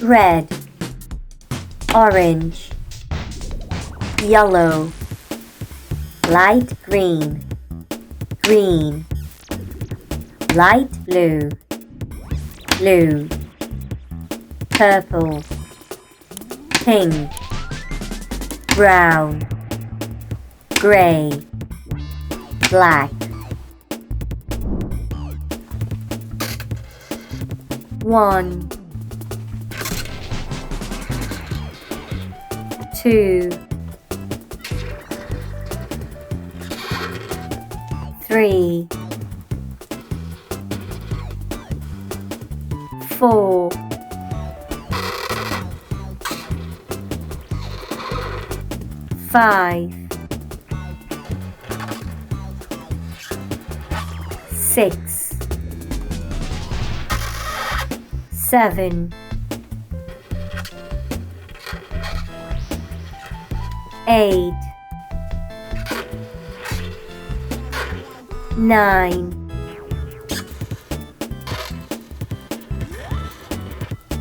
red, orange, yellow, light green, green, light blue, blue, purple, pink, brown, gray, black. 1, 2, 3, 4, 5, 6, 7, 8, 9,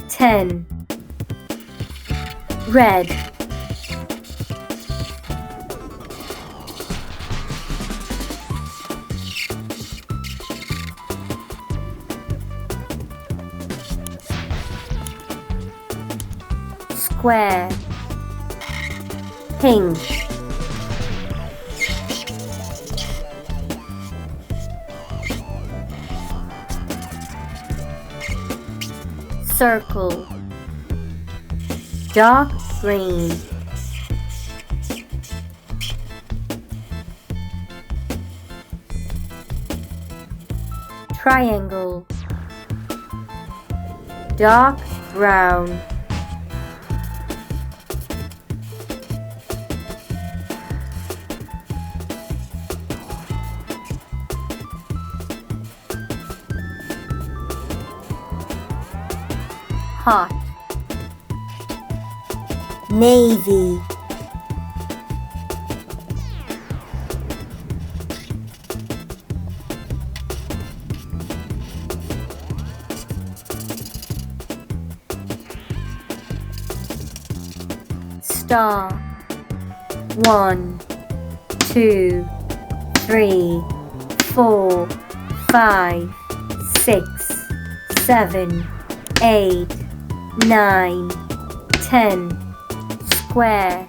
10. Red, square, pink, circle, dark green, triangle, dark brown, hot, navy, star, 1, 2, 3, 4, 5, 6, 7, 8, 9, 10. Square,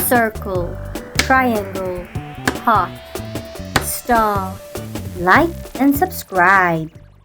circle, triangle, heart, star. Like and subscribe.